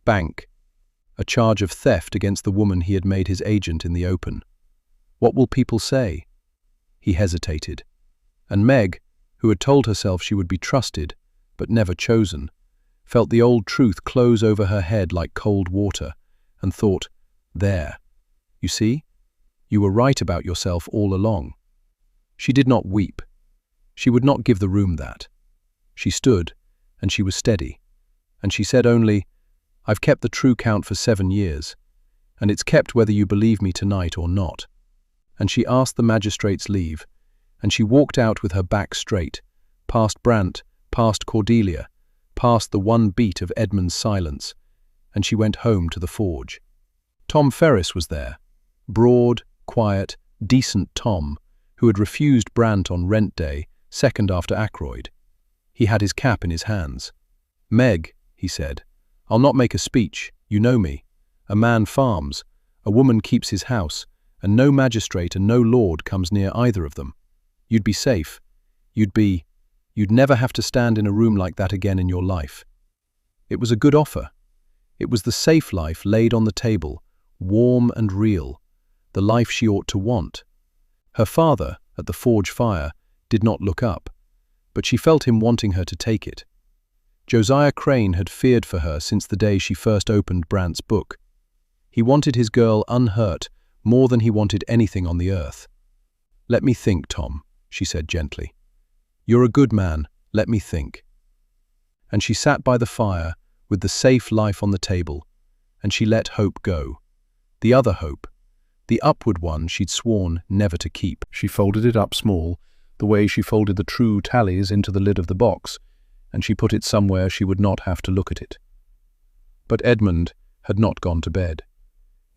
Speaker 1: bank, a charge of theft against the woman he had made his agent in the open. What will people say? He hesitated. And Meg, who had told herself she would be trusted, but never chosen, felt the old truth close over her head like cold water, and thought, "There. You see? You were right about yourself all along." She did not weep. She would not give the room that. She stood, and she was steady, and she said only, "I've kept the true count for 7 years, and it's kept whether you believe me tonight or not." And she asked the magistrate's leave, and she walked out with her back straight, past Brant, past Cordelia, past the one beat of Edmund's silence, and she went home to the forge. Tom Ferris was there, broad, quiet, decent Tom, who had refused Brant on rent day, second after Ackroyd. He had his cap in his hands. "Meg," he said, "I'll not make a speech, you know me. A man farms, a woman keeps his house, and no magistrate and no lord comes near either of them. You'd be safe. You'd never have to stand in a room like that again in your life." It was a good offer. It was the safe life laid on the table, warm and real, the life she ought to want. Her father, at the forge fire, did not look up, but she felt him wanting her to take it. Josiah Crane had feared for her since the day she first opened Brant's book. He wanted his girl unhurt more than he wanted anything on the earth. "Let me think, Tom," she said gently. "You're a good man, let me think." And she sat by the fire with the safe life on the table, and she let hope go. The other hope, the upward one she'd sworn never to keep. She folded it up small, the way she folded the true tallies into the lid of the box, and she put it somewhere she would not have to look at it. But Edmund had not gone to bed.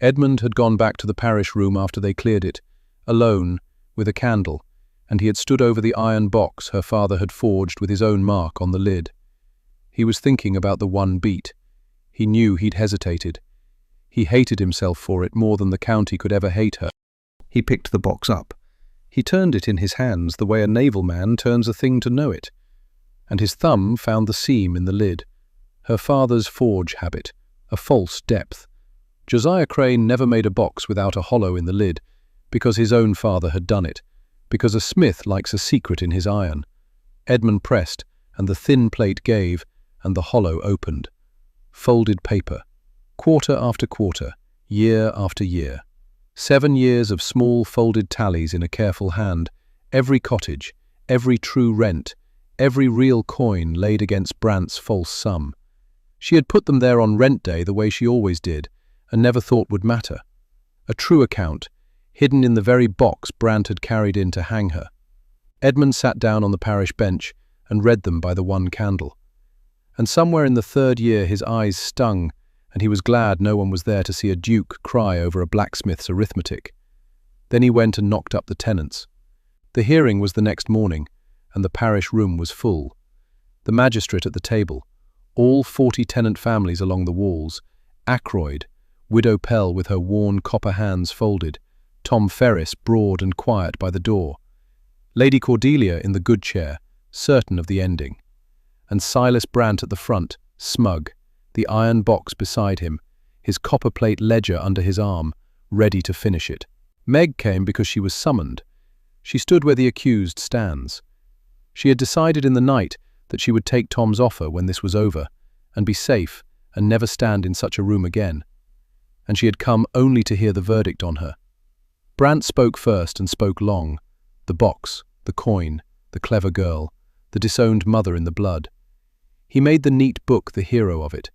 Speaker 1: Edmund had gone back to the parish room after they cleared it, alone, with a candle, and he had stood over the iron box her father had forged with his own mark on the lid. He was thinking about the one beat. He knew he'd hesitated. He hated himself for it more than the county could ever hate her. He picked the box up. He turned it in his hands the way a naval man turns a thing to know it, and his thumb found the seam in the lid. Her father's forge habit, a false depth. Josiah Crane never made a box without a hollow in the lid, because his own father had done it, because a smith likes a secret in his iron. Edmund pressed, and the thin plate gave, and the hollow opened. Folded paper. Quarter after quarter, year after year. 7 years of small folded tallies in a careful hand, every cottage, every true rent, every real coin laid against Brant's false sum. She had put them there on rent day the way she always did, and never thought would matter. A true account, hidden in the very box Brant had carried in to hang her. Edmund sat down on the parish bench and read them by the one candle. And somewhere in the 3rd year his eyes stung, and he was glad no one was there to see a duke cry over a blacksmith's arithmetic. Then he went and knocked up the tenants. The hearing was the next morning, and the parish room was full. The magistrate at the table, all 40 tenant families along the walls, Ackroyd, Widow Pell with her worn copper hands folded, Tom Ferris broad and quiet by the door, Lady Cordelia in the good chair, certain of the ending, and Silas Brant at the front, smug, the iron box beside him, his copper-plate ledger under his arm, ready to finish it. Meg came because she was summoned. She stood where the accused stands. She had decided in the night that she would take Tom's offer when this was over, and be safe, and never stand in such a room again. And she had come only to hear the verdict on her. Brant spoke first and spoke long. The box, the coin, the clever girl, the disowned mother in the blood. He made the neat book the hero of it.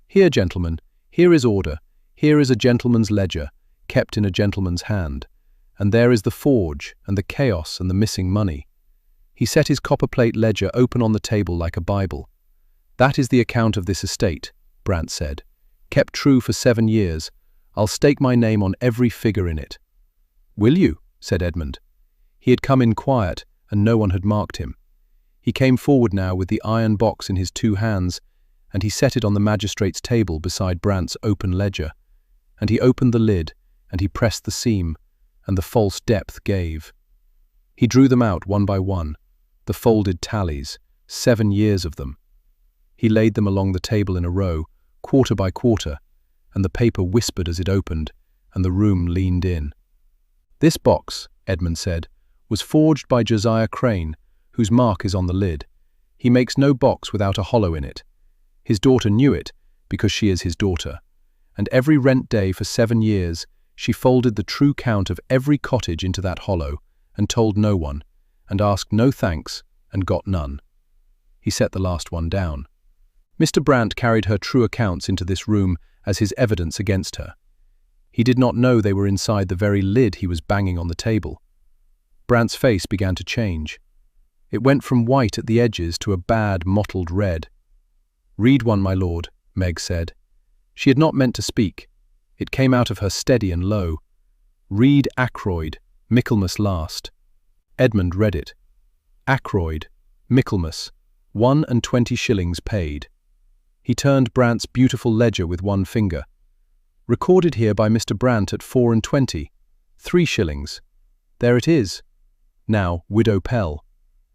Speaker 1: "Here, gentlemen, here is order, here is a gentleman's ledger, kept in a gentleman's hand, and there is the forge and the chaos and the missing money." He set his copper-plate ledger open on the table like a Bible. "That is the account of this estate," Brant said. "Kept true for 7 years. I'll stake my name on every figure in it." "Will you?" said Edmund. He had come in quiet, and no one had marked him. He came forward now with the iron box in his 2 hands, and he set it on the magistrate's table beside Brant's open ledger. And he opened the lid, and he pressed the seam, and the false depth gave. He drew them out one by one, the folded tallies, 7 years of them. He laid them along the table in a row, quarter by quarter, and the paper whispered as it opened, and the room leaned in. "This box," Edmund said, "was forged by Josiah Crane, whose mark is on the lid. He makes no box without a hollow in it. His daughter knew it, because she is his daughter. And every rent day for 7 years, she folded the true count of every cottage into that hollow, and told no one, and asked no thanks, and got none." He set the last one down. Mr. Brandt carried her true accounts into this room as his evidence against her. He did not know they were inside the very lid he was banging on the table. Brandt's face began to change. It went from white at the edges to a bad, mottled red. "Read one, my lord," Meg said. She had not meant to speak. It came out of her steady and low. "Read Ackroyd, Michaelmas last." Edmund read it. "Ackroyd, Michaelmas, 1 shillings paid." He turned Brandt's beautiful ledger with one finger. "Recorded here by Mr. Brandt at 4 3 shillings. There it is. Now, Widow Pell."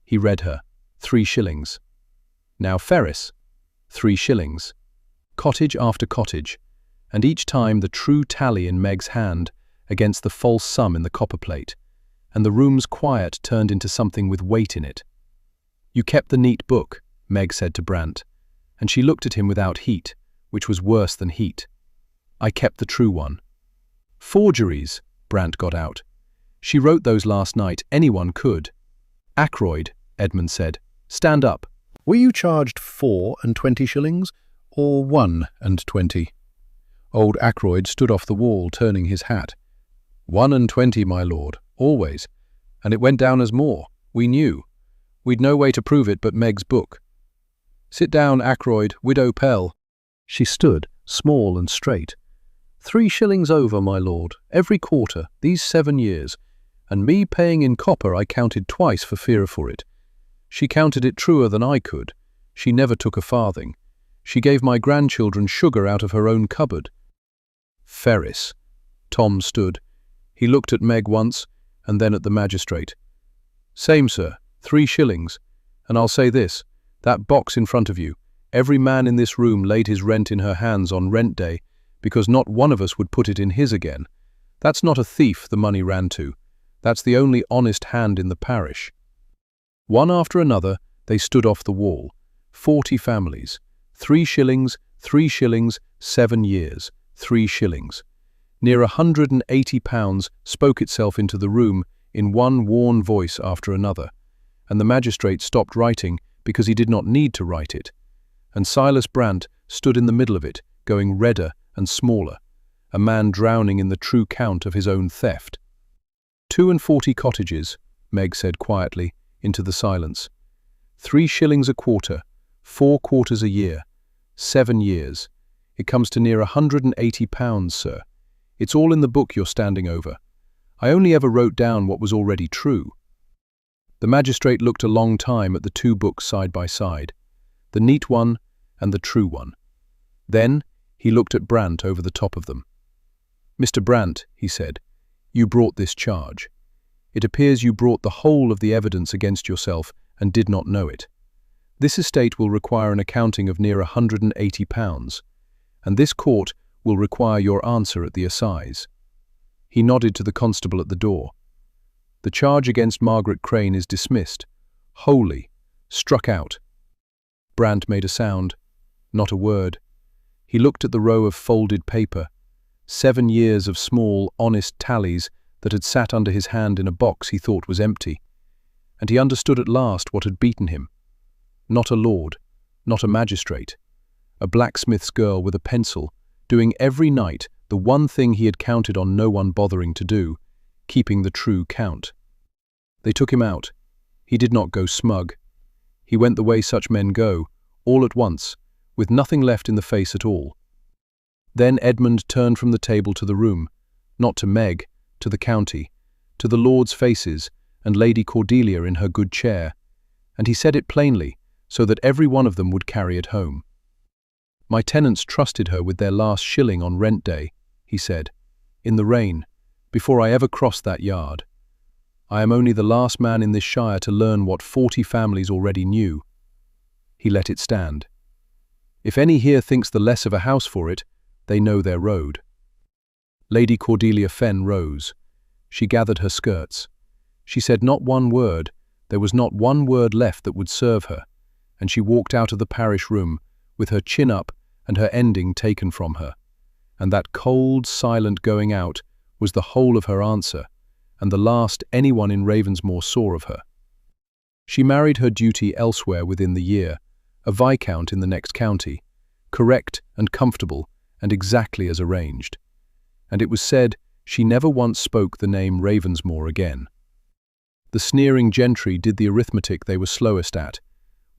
Speaker 1: He read her, 3 shillings. "Now Ferris, 3 shillings. Cottage after cottage, and each time the true tally in Meg's hand against the false sum in the copperplate, and the room's quiet turned into something with weight in it. "You kept the neat book," Meg said to Brandt, and she looked at him without heat, which was worse than heat. "I kept the true one." "Forgeries," Brandt got out. "She wrote those last night, anyone could." "Ackroyd," Edmund said, "stand up."
Speaker 2: "Were you charged 4 shillings, or 1
Speaker 1: Old Ackroyd stood off the wall, turning his hat. 1 my lord, always. And it went down as more. We knew. We'd no way to prove it but Meg's book." "Sit down, Ackroyd, Widow Pell." She stood, small and straight. 3 shillings over, my lord, every quarter, these 7 years. And me paying in copper I counted twice for fear for it. She counted it truer than I could. She never took a farthing. She gave my grandchildren sugar out of her own cupboard." "Ferris." Tom stood. He looked at Meg once, and then at the magistrate. "Same, sir, 3 shillings. And I'll say this, that box in front of you, every man in this room laid his rent in her hands on rent day, because not one of us would put it in his again. That's not a thief the money ran to. That's the only honest hand in the parish." One after another, they stood off the wall. 40 families. 3 shillings, 3 shillings, 7 years, 3 shillings. Near £180 spoke itself into the room in one worn voice after another, and the magistrate stopped writing because he did not need to write it. And Silas Brandt stood in the middle of it, going redder and smaller, a man drowning in the true count of his own theft. 42 cottages, Meg said quietly, into the silence. 3 shillings a quarter, 4 quarters a year, 7 years. It comes to near £180, sir. It's all in the book you're standing over. I only ever wrote down what was already true." The magistrate looked a long time at the 2 books side by side, the neat one and the true one. Then he looked at Brandt over the top of them. "Mr. Brandt," he said, "you brought this charge. It appears you brought the whole of the evidence against yourself and did not know it. This estate will require an accounting of near £180, and this court will require your answer at the assize." He nodded to the constable at the door. "The charge against Margaret Crane is dismissed, wholly, struck out." Brandt made a sound, not a word. He looked at the row of folded paper, 7 years of small, honest tallies that had sat under his hand in a box he thought was empty, and he understood at last what had beaten him. Not a lord, not a magistrate, a blacksmith's girl with a pencil, doing every night the one thing he had counted on no one bothering to do, keeping the true count. They took him out. He did not go smug. He went the way such men go, all at once, with nothing left in the face at all. Then Edmund turned from the table to the room, not to Meg, to the county, to the lords' faces and Lady Cordelia in her good chair, and he said it plainly, so that every one of them would carry it home. "My tenants trusted her with their last shilling on rent day," he said, "in the rain, before I ever crossed that yard. I am only the last man in this shire to learn what 40 families already knew." He let it stand. "If any here thinks the less of a house for it, they know their road. Lady Cordelia Fenn rose. She gathered her skirts. She said not one word. There was not one word left that would serve her, and she walked out of the parish room with her chin up and her ending taken from her. And that cold, silent going out was the whole of her answer, and the last anyone in Ravensmoor saw of her. She married her duty elsewhere within the year, a viscount in the next county, correct and comfortable and exactly as arranged. And it was said she never once spoke the name Ravensmoor again. The sneering gentry did the arithmetic they were slowest at,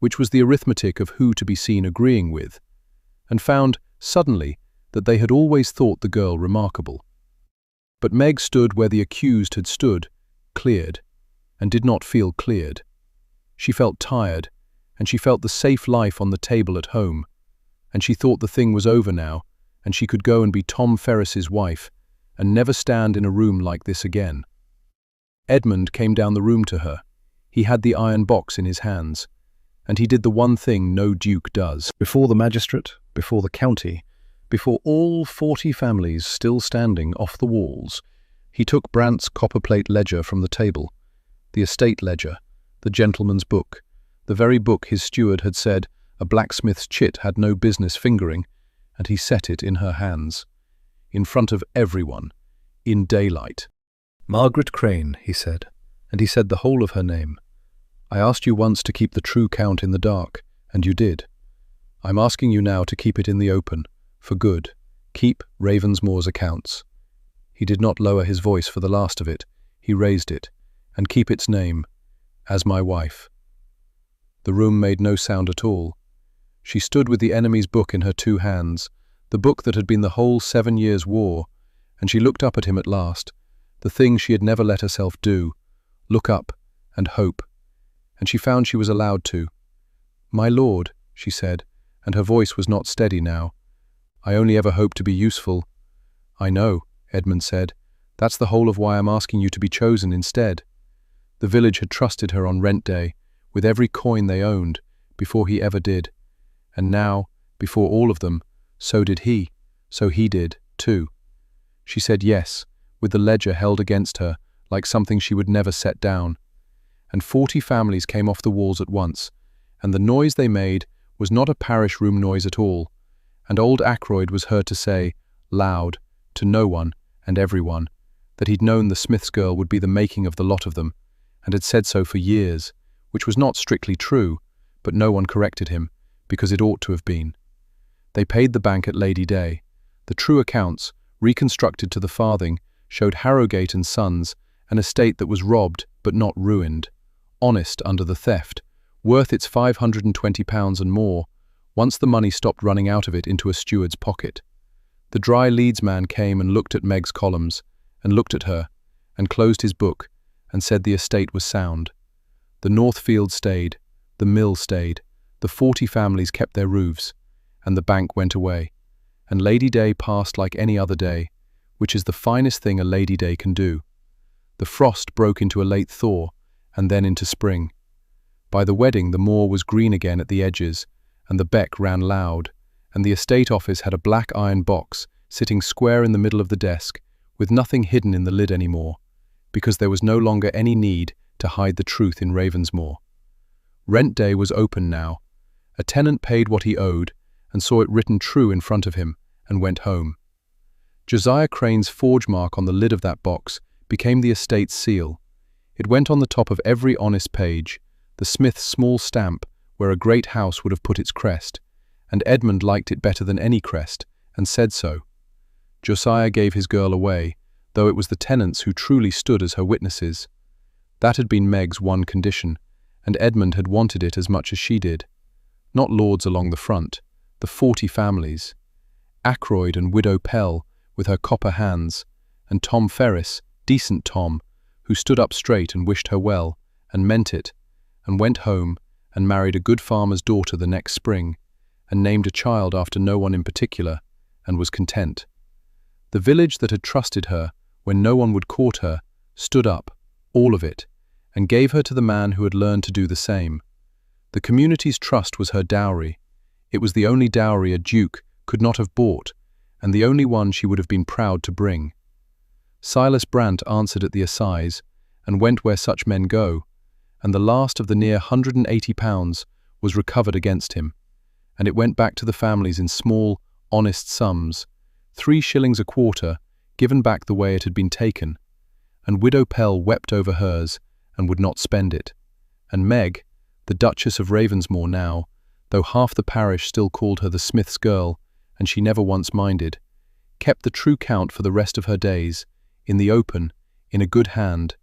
Speaker 1: which was the arithmetic of who to be seen agreeing with, and found, suddenly, that they had always thought the girl remarkable. But Meg stood where the accused had stood, cleared, and did not feel cleared. She felt tired, and she felt the safe life on the table at home, and she thought the thing was over now, and she could go and be Tom Ferris's wife, and never stand in a room like this again. Edmund came down the room to her. He had the iron box in his hands, and he did the one thing no duke does.
Speaker 2: Before the magistrate, before the county, before all 40 families still standing off the walls, he took Brant's copperplate ledger from the table, the estate ledger, the gentleman's book, the very book his steward had said a blacksmith's chit had no business fingering, and he set it in her hands, in front of everyone, in daylight. "Margaret Crane," he said, and he said the whole of her name. "I asked you once to keep the true count in the dark, and you did. I'm asking you now to keep it in the open, for good. Keep Ravensmoor's accounts." He did not lower his voice for the last of it. He raised it, "and keep its name, as my wife." The room made no sound at all. She stood with the enemy's book in her two hands, the book that had been the whole 7 years' war, and she looked up at him at last, the thing she had never let herself do, look up and hope, and she found she was allowed to. "My lord," she said, and her voice was not steady now, "I only ever hope to be useful." "I know," Edmund said. "That's the whole of why I'm asking you to be chosen instead." The village had trusted her on rent day, with every coin they owned, before he ever did. And now, before all of them, so did he, so he did, too. She said yes, with the ledger held against her, like something she would never set down. And 40 families came off the walls at once, and the noise they made was not a parish room noise at all, and old Ackroyd was heard to say, loud, to no one and everyone, that he'd known the Smith's girl would be the making of the lot of them, and had said so for years, which was not strictly true, but no one corrected him, because it ought to have been. They paid the bank at Lady Day. The true accounts, reconstructed to the farthing, showed Harrogate and Sons, an estate that was robbed but not ruined, honest under the theft, worth its £520 and more, once the money stopped running out of it into a steward's pocket. The dry Leeds man came and looked at Meg's columns, and looked at her, and closed his book, and said the estate was sound. The Northfield stayed, the mill stayed, the 40 families kept their roofs, and the bank went away, and Lady Day passed like any other day, which is the finest thing a Lady Day can do. The frost broke into a late thaw, and then into spring. By the wedding the moor was green again at the edges, and the beck ran loud, and the estate office had a black iron box sitting square in the middle of the desk, with nothing hidden in the lid any more, because there was no longer any need to hide the truth in Ravensmoor. Rent day was open now. A tenant paid what he owed, and saw it written true in front of him, and went home. Josiah Crane's forge mark on the lid of that box became the estate's seal. It went on the top of every honest page, the Smith's small stamp where a great house would have put its crest, and Edmund liked it better than any crest, and said so. Josiah gave his girl away, though it was the tenants who truly stood as her witnesses. That had been Meg's one condition, and Edmund had wanted it as much as she did. Not lords along the front, the 40 families. Ackroyd and Widow Pell, with her copper hands, and Tom Ferris, decent Tom, who stood up straight and wished her well, and meant it, and went home, and married a good farmer's daughter the next spring, and named a child after no one in particular, and was content. The village that had trusted her, when no one would court her, stood up, all of it, and gave her to the man who had learned to do the same. The community's trust was her dowry. It was the only dowry a duke could not have bought, and the only one she would have been proud to bring. Silas Brant answered at the assize, and went where such men go, and the last of the near £180 was recovered against him, and it went back to the families in small, honest sums, 3 shillings a quarter, given back the way it had been taken, and Widow Pell wept over hers, and would not spend it, and Meg, the Duchess of Ravensmore now, though half the parish still called her the Smith's girl, and she never once minded, kept the true count for the rest of her days, in the open, in a good hand,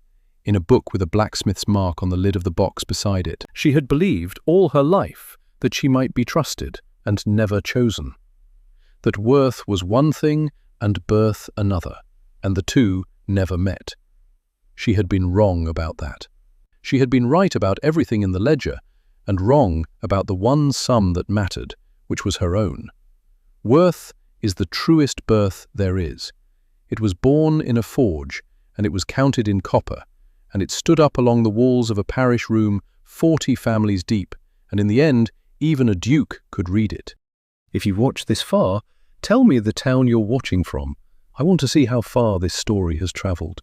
Speaker 2: in a book with a blacksmith's mark on the lid of the box beside it.
Speaker 1: She had believed all her life that she might be trusted and never chosen, that worth was one thing and birth another, and the two never met. She had been wrong about that. She had been right about everything in the ledger, and wrong about the one sum that mattered, which was her own. Worth is the truest birth there is. It was born in a forge, and it was counted in copper, and it stood up along the walls of a parish room 40 families deep, and in the end, even a duke could read it. If you've watched this far, tell me the town you're watching from. I want to see how far this story has travelled.